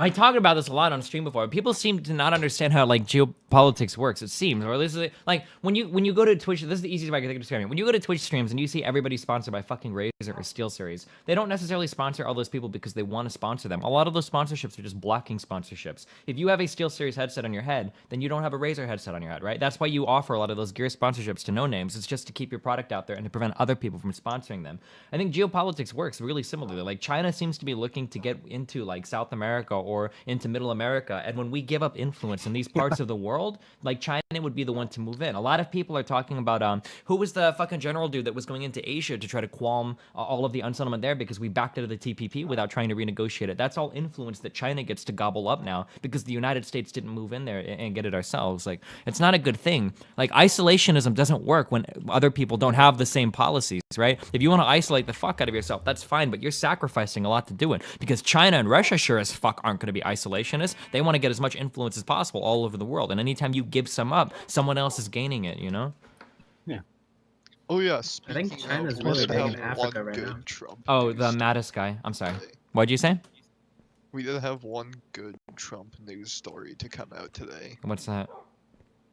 I talked about this a lot on stream before. People seem to not understand how like geopolitics works. It seems, or at least like when you go to Twitch. This is the easiest way I can think of describing it. When you go to Twitch streams and you see everybody sponsored by fucking Razer or SteelSeries, they don't necessarily sponsor all those people because they want to sponsor them. A lot of those sponsorships are just blocking sponsorships. If you have a SteelSeries headset on your head, then you don't have a Razer headset on your head, right? That's why you offer a lot of those gear sponsorships to no names. It's just to keep your product out there and to prevent other people from sponsoring them. I think geopolitics works really similarly. Like China seems to be looking to get into like South America or into Middle America, and when we give up influence in these parts of the world, like China would be the one to move in. A lot of people are talking about who was the fucking general dude that was going into Asia to try to qualm all of the unsettlement there because we backed out of the TPP without trying to renegotiate it. That's all influence that China gets to gobble up now because the United States didn't move in there and get it ourselves. Like, it's not a good thing. Like, isolationism doesn't work when other people don't have the same policies, right? If you want to isolate the fuck out of yourself, that's fine, but you're sacrificing a lot to do it because China and Russia sure as fuck aren't going to be isolationists. They want to get as much influence as possible all over the world, and anytime you give some up, someone else is gaining it, you know? Yeah. Oh yes. I think China's really big in Africa right now. Oh, the Mattis guy. I'm sorry. What'd you say? We did have one good Trump news story to come out today. What's that?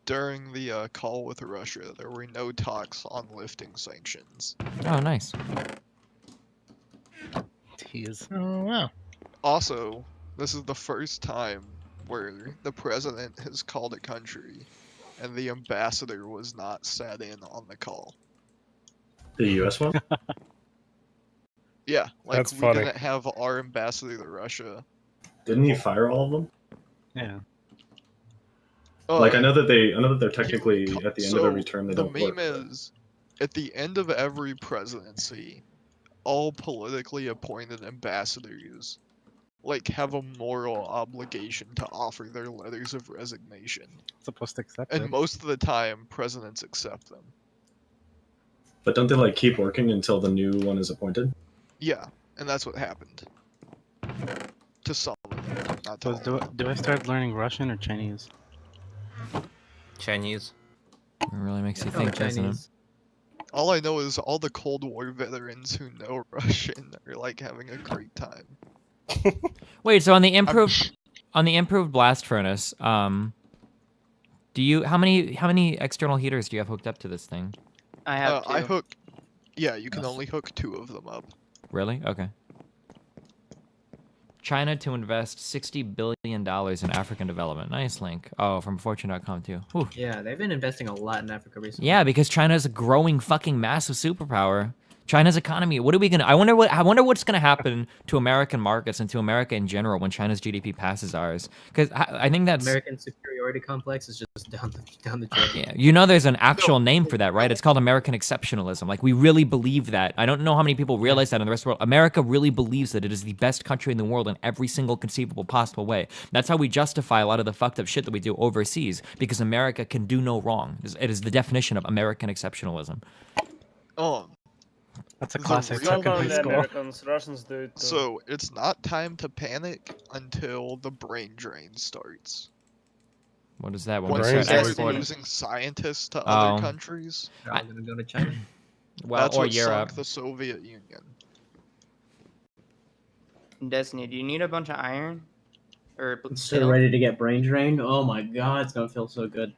During the call with Russia, there were no talks on lifting sanctions. Oh, nice. Jeez. Oh wow. Also, this is the first time where the president has called a country and the ambassador was not sat in on the call. The U.S. one? Yeah, like That's we funny. didn't have our ambassador to Russia. Didn't he fire all of them? Yeah. Oh, Like I know that they're technically at the end of every term they the don't meme work. is, at the end of every presidency, all politically appointed ambassadors like have a moral obligation to offer their letters of resignation. Supposed to accept And it. most of the time, presidents accept them. But don't they like keep working until the new one is appointed? Yeah, and that's what happened. To some of them, not to So all. do I start learning Russian or Chinese? Chinese. It really makes you Oh, think, doesn't it? Chinese. All I know is all the Cold War veterans who know Russian are like having a great time. Wait, so on the improved blast furnace, do you how many external heaters do you have hooked up to this thing? I have I two. hook. Yeah, you can only hook 2 of them up. Really? Okay. China to invest $60 billion in African development. Nice link. Oh, from Fortune.com too. Whew. Yeah, they've been investing a lot in Africa recently. Yeah, because China is a growing fucking massive superpower. China's economy. What are we gonna? I wonder what's gonna happen to American markets and to America in general when China's GDP passes ours. Because I think that's American superiority complex is just down the drain. Yeah, you know, there's an actual name for that, right? It's called American exceptionalism. Like, we really believe that. I don't know how many people realize that in the rest of the world. America really believes that it is the best country in the world in every single conceivable possible way. That's how we justify a lot of the fucked up shit that we do overseas, because America can do no wrong. It is the definition of American exceptionalism. Oh. That's a classic Well took in done, high the school. Americans. Russians do it too. So it's not time to panic until the brain drain starts. What is that? Once we you start start exporting? losing scientists to Oh. other countries, They're all gonna go to China. Well, that's or what Europe. sunk the Soviet Union. Destiny, do you need a bunch of iron? Or So ready to get brain drained? Oh my god, it's gonna feel so good.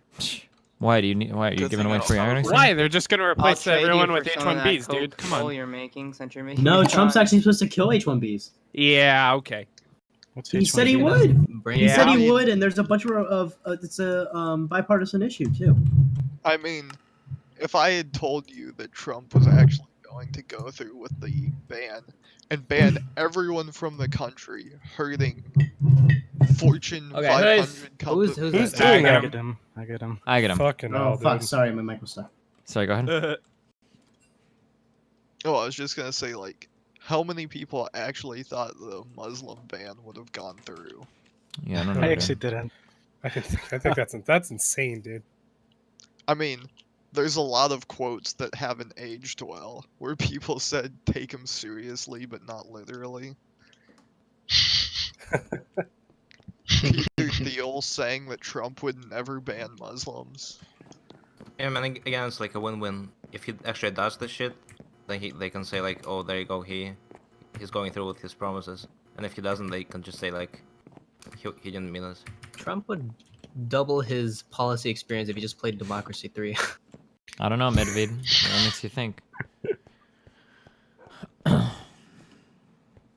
Why do you need? Why are you giving away free iron? or something? Why? They're just gonna I'll replace trade you everyone for with some of that H1Bs, dude. Come coal on. you're making, since you're making No, it Trump's fine. actually supposed to kill H1Bs. Yeah. Okay. He said he would. Brain He said drain. he would, and there's a bunch of it's a bipartisan issue too. I mean, if I had told you that Trump was actually going to go through with the ban and ban everyone from the country, hurting Fortune 500 companies. Who's doing that? I get him. I get him. I get him. Fucking Oh hell, fuck! dude. Sorry, my mic was stuck. Sorry, go ahead. Oh, I was just gonna say, like, how many people actually thought the Muslim ban would have gone through? Yeah, I don't know. I dude. actually didn't. I think that's insane, dude. I mean, there's a lot of quotes that haven't aged well, where people said take him seriously, but not literally. Peter Thiel saying that Trump would never ban Muslims. Yeah, man. Again, it's like a win-win. If he actually does this shit, then they can say like, oh, there you go, he's going through with his promises. And if he doesn't, they can just say like, he didn't mean it. Trump would double his policy experience if he just played Democracy 3. I don't know, Medved. What makes you think?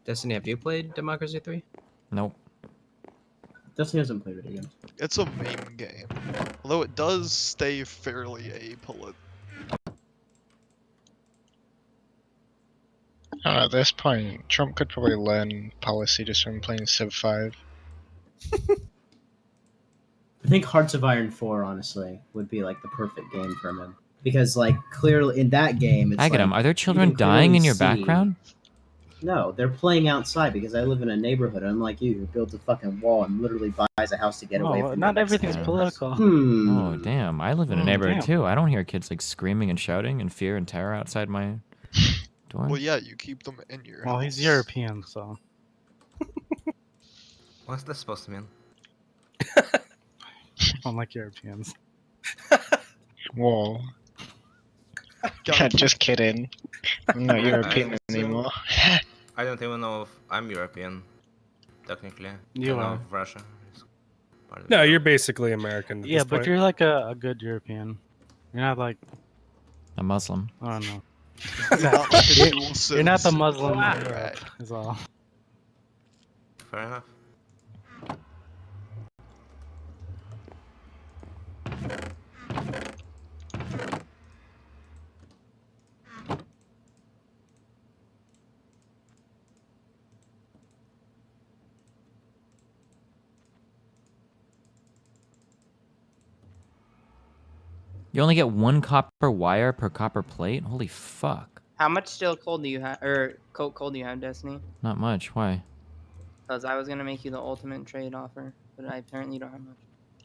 Destiny, have you played Democracy 3? Nope. Destiny hasn't played video games. It's a meme game, although it does stay fairly apolitical. At this point, Trump could probably learn policy just from playing Civ 5. I think Hearts of Iron 4, honestly, would be like the perfect game for him. Because, like, clearly in that game, it's I get like, him. Are there you children can dying in clearly your see- background? No, they're playing outside because I live in a neighborhood, unlike you, who builds a fucking wall and literally buys a house to get away Oh, from not the everything's Mexicans. political. Oh, damn. I live in a Oh, neighborhood damn. too. I don't hear kids like screaming and shouting in fear and terror outside my door. Well, yeah, you keep them in your Well, house. he's European, so. What's that supposed to mean? Unlike Europeans. Whoa. Just kidding. I'm not European anymore. I don't even know if I'm European, technically. You I know are. if Russia is part of No, Europe. you're basically American. At Yeah, this but point. you're like a good European. You're not like, A Muslim. I don't know. Not like a You're- dual You're not the citizen. Muslim Wow. of Europe, is all. Fair enough. You only get one copper wire per copper plate? Holy fuck. How much steel coal do you have, or coke coal do you have, Destiny? Not much. Why? Because I was gonna make you the ultimate trade offer, but I apparently don't have much.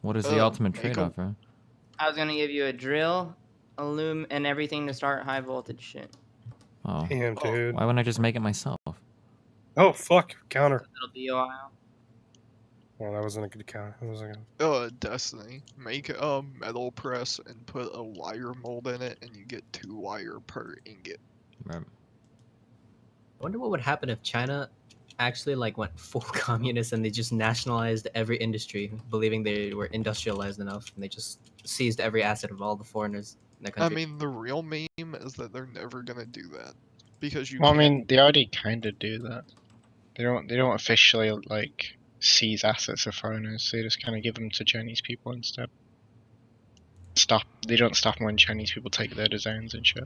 What is the ultimate trade offer? I was gonna give you a drill, and everything to start high voltage shit. Oh. Damn, dude. Why wouldn't I just make it myself? Oh, fuck. Counter. It'll be a while. Well, that wasn't a good counter. That wasn't a Destiny. Make a metal press and put a wire mold in it, and you get 2 wire per ingot. Right. I wonder what would happen if China actually like went full communist and they just nationalized every industry, believing they were industrialized enough, and they just seized every asset of all the foreigners in their I country. mean, the real meme is that they're never gonna do that because you. Well, I can't- mean, they already kind of do that. They don't officially like seize assets of foreigners. So they just kind of give them to Chinese people instead. They don't stop them when Chinese people take their designs and shit.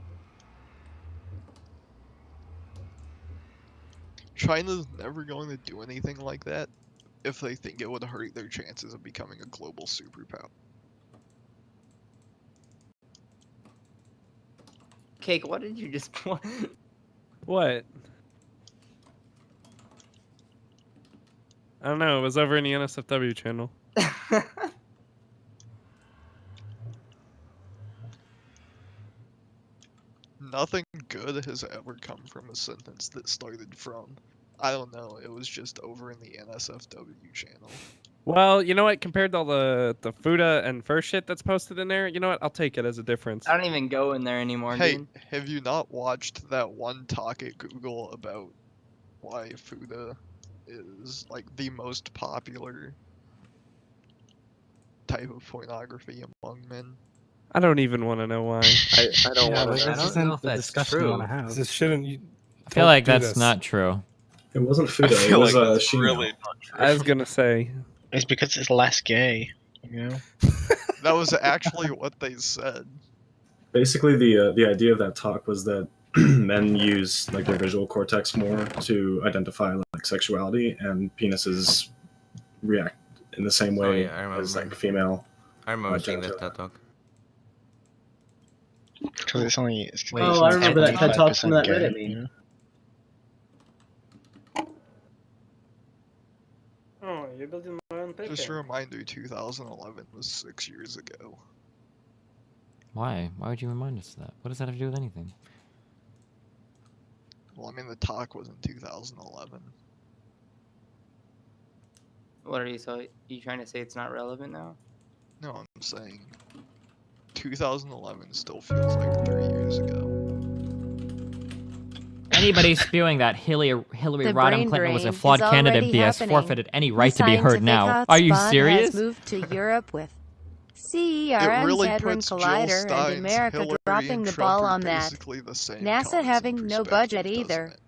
China's never going to do anything like that if they think it would hurt their chances of becoming a global superpower. Cake, what did you just What? I don't know. It was over in the NSFW channel. Nothing good has ever come from a sentence that started from, I don't know, it was just over in the NSFW channel. Well, you know what? Compared to all the Fuda and first shit that's posted in there, you know what? I'll take it as a difference. I don't even go in there anymore, Hey, dude. have you not watched that one talk at Google about why Fuda is like the most popular type of pornography among men? I don't even want to know why. I don't Yeah, want like, to this know. isn't the discussion you want to have. This shouldn't. I feel like that's not true. It wasn't Fuda. It was Shino. really not true. I was gonna say. It's because it's less gay, you know? That was actually what they said. Basically, the idea of that talk was that men use like their visual cortex more to identify like sexuality, and penises react in the same way as like female. I remember seeing that TED talk. Because it's only. Oh, I remember that TED talk from that Reddit meme. Oh, you're building my own paper. Just a reminder, 2011 was 6 years ago. Why? Why would you remind us of that? What does that have to do with anything? Well, I mean, the talk was in 2011. What are you trying to say it's not relevant now? No, I'm saying 2011 still feels like 3 years ago. Anybody spewing that Hillary The Rodham brain Clinton was a drain flawed is candidate already BS happening. forfeited any The right to be heard scientific now. Are you hotspot serious? Has moved to Europe with CERN's really Hadron puts Jill Collider Stein's and America Hillary dropping and the Trump ball are on that. basically the same NASA cause having and no perspective, budget doesn't either. it?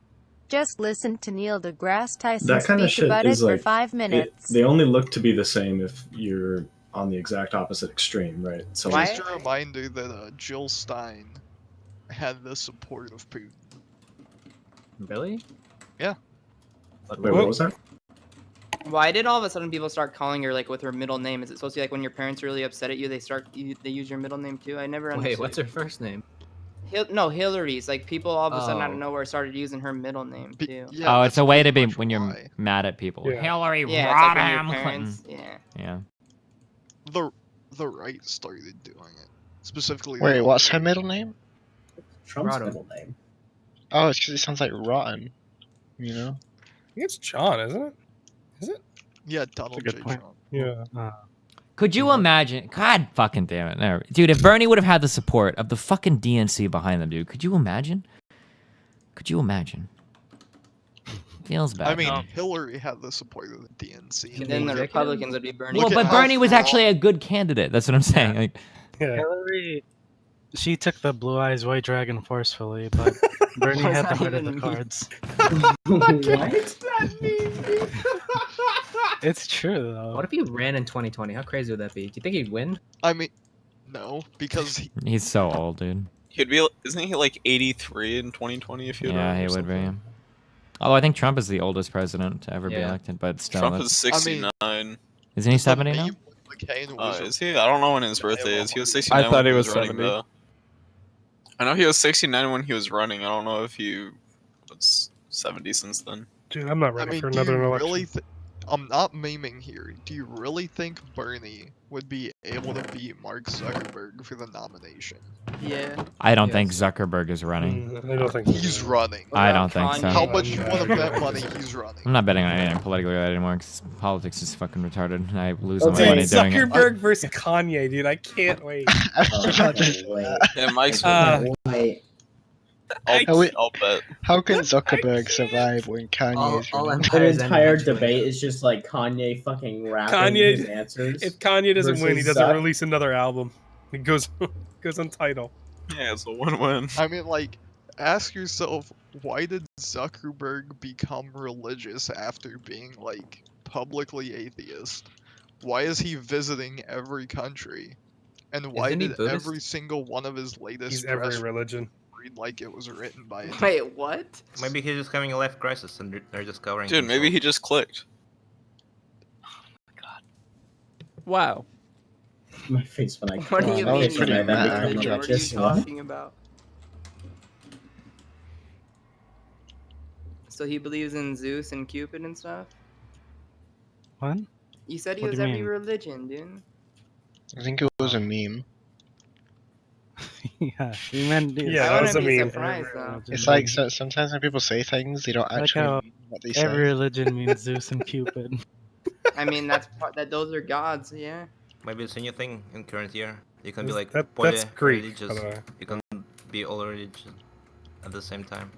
Just listen to Neil deGrasse Tyson That kind of speak shit about it is for like 5 minutes. they only look to be the same if you're on the exact opposite extreme, right? So Just a reminder that Jill Stein had the support of Putin. Really? Yeah. Wait, what was that? Why did all of a sudden people start calling her like with her middle name? Is it supposed to be like when your parents are really upset at you, they use your middle name too? I never understood. Wait, what's her first name? No, Hillary's. Like people all of a sudden out of Oh. nowhere started using her middle name too. oh, it's a way to be when you're mad at people. Yeah. Hillary Yeah, it's like when your Rodham parents- Clinton. Yeah. Yeah. The right started doing it. Specifically. Wait, the what's her right. middle name? Trump's Rodham. middle name. Oh, it's because it sounds like rotten. You know? I think it's John, isn't it? Yeah, Donald J. Trump. Yeah. Could you imagine? God fucking damn it. There. Dude, if Bernie would have had the support of the fucking DNC behind them, dude, could you imagine? Could you imagine? Feels bad. I mean, Hillary had the support of the DNC. And then the Republicans would be Bernie. well, but Bernie was actually a good candidate. That's what I'm saying. Like, Hillary, she took the Blue Eyes White Dragon forcefully, but Bernie What does had the that heart of the even mean? cards. What? It's true though. What if he ran in 2020? How crazy would that be? Do you think he'd win? I mean, no, because he's so old, dude. He'd be, isn't he like 83 in 2020 if he would Yeah, run or he would something? be. Although I think Trump is the oldest president to ever be Yeah. elected, but still. Trump that's- is 69. Isn't he 70 now? Is he? I don't know when his birthday is. He was 69 I thought when he was running 70. though. I know he was 69 when he was running. I don't know if he was 70 since then. Dude, I'm not I ready mean, for do another you election. really I'm not memeing here. Do you really think Bernie would be able to beat Mark Zuckerberg for the nomination? Yeah. I don't think Zuckerberg is running. I don't think so. He's running. I don't think so. How much you want to bet money he's running? I'm not betting on anything politically related anymore because politics is fucking retarded. I lose all my Dude, money doing it. Zuckerberg versus Kanye, dude. I can't wait. Yeah, Mike's. Wait. I'll bet. How can Zuckerberg survive when Kanye is running? The entire debate is just like Kanye fucking rapping his Kanye, answers. if Kanye doesn't win, he versus doesn't Zuck. release another album. It goes on title. Yeah, it's a win-win. I mean, like, ask yourself, why did Zuckerberg become religious after being, like, publicly atheist? Why is he visiting every country? And why Isn't he did Buddhist? every single one of his latest He's every press religion. read like it was written by a Wait, what? Maybe he's just having a life crisis and they're just covering. Dude, maybe he just clicked. Wow. My face when I. What do you that was mean? pretty by bad. that? What What are you Just what? talking about? So he believes in Zeus and Cupid and stuff? What? You said he What do was you every mean? religion, dude. I think it was a meme. Yeah, he meant. Yeah, I that was wouldn't a be meme. surprised though. It's like sometimes when people say things, they don't like actually how mean what they every say. religion means Zeus and Cupid. I mean, those are gods, yeah. Maybe it's a new thing in current year. You can be That's- like that's Greek, religious. by the way. You can be all religious at the same time.